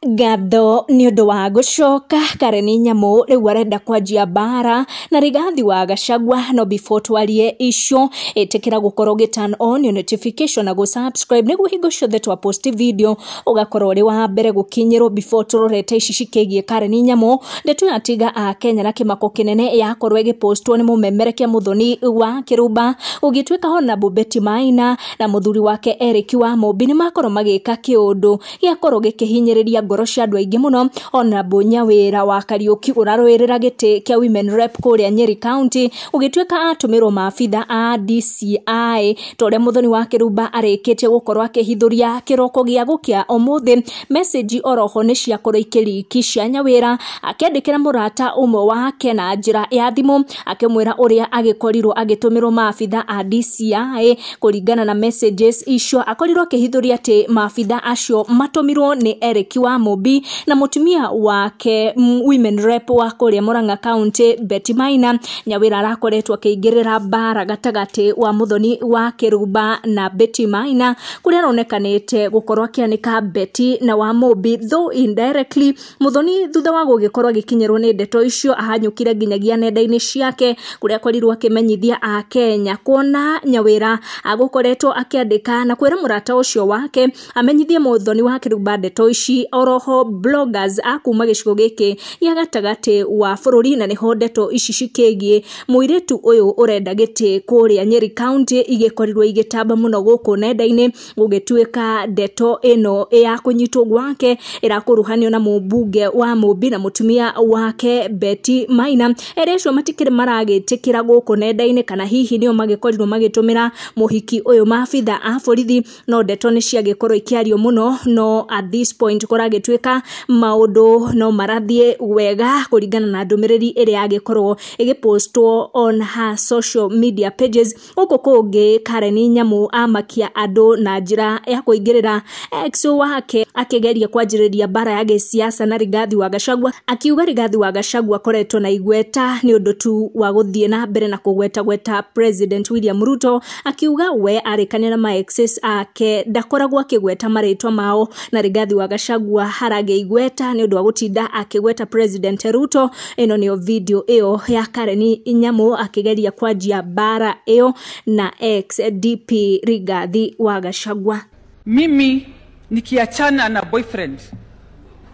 Gatho ni undu wa gucoka Karen Nyamu riu arenda kwanjia bara na Rigathi wa Gachagua no before twarie icio etekera gukorwo turn on notification na go subscribe niguo hingo ciothe twa post video ugakorwo ri wa mbere gukinyirwo before turorete ici cikigie Karen Nyamu ndeto ya tiga a Kenya na kimako kinene yakorwo igipostwo ni mumemerekia Muthoni wa Kirumba ugitweka hona Betty Maina na muthuri wake Eric wa Mobi ni makorwo magika kiundu yakorwo gikihinyiriria ngoro cia andu aingi muno ona Nyawira wa Kariuki urarwirira giti kia women rep kuria Nyeri County ugitweka atumirwo maabitha a DCI toria Muthoni wa Kirumba arikitie gukorwo akihithuria kiroko gia gukia omuthi message oroho ni cia kuroikiriki cia Nyawira akiandikira murata umwe wake na njira ya thimu akimwira uria agikorirwo agitumirwo maabitha a DCI kuringana na messages icio akorirwo akihithuria ati maabitha acio matumirwo ni Eric wa Mobi na mutumia wake women rep wa kuria Murang'a County Betty Maina. Nyawira arakoretwo akingirira bara gatagati wa Muthoni wa Kirumba na Betty Maina kuria ronekanite gukorwo akianika Betty na wa Mobi though indirectly. Muthoni thutha wa gugikorwo gikinyirwo ni ndeto icio ahanyukire nginyagia nenda-ini ciake kuria akorirwo akimenyithia a Kenya kuona Nyawira agukoretwo akiandika na kwira murata ucio wake amenyithie Muthoni wa Kirumba ndeto ici oroho bloggers akuma gicigo giki ya gatagati wa bururi na niho ndeto ici cikigie muiritu uyu urenda giti kuria Nyeri County igikorirwo igitamba muno guku nenda-ini gugitweka ndeto ino ya kunyitwo gwake irakuruhanio na mubunge wa Mobi na mutumia wake Betty Maina erecio matikire maragitikira guku nenda-ini kana hihi nio magikorirwo magitumira muhiki uyu maabitha a borithi no ndeto ni ciagikorwo ikiario muno no at this point kuragitweka maundu no marathie wega kuringana na ndumiriri iria agikorwo igipostwo on her social media pages uko kungi Karen Nyamu amakia andu na njira ya kuingirira ex wake akigeria kwanjiriria bara ya gisiasa na Rigathi wa Gachagua akiuga Rigathi wa Gachagua koretwo na igweta ni undu tu wa guthie na mbere na kugweta President William Ruto akiuga we arikania na ma exes ake ndakoragwo akigweta maritwa mao na Rigathi wa Gachagua harage igweta ni undu wa gutinda akigweta President Ruto. Ino niyo video iyo ya Karen Nyamu akigeria kwanjia bara iyo na ex-DP Rigathi wa Gachagua. Mimi nikiachana na boyfriend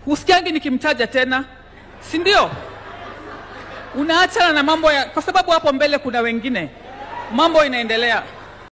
usikiangi nikimtaja tena, si ndio? Unaachana na mambo ya, kwa sababu hapo mbele kuna wengine mambo inaendelea.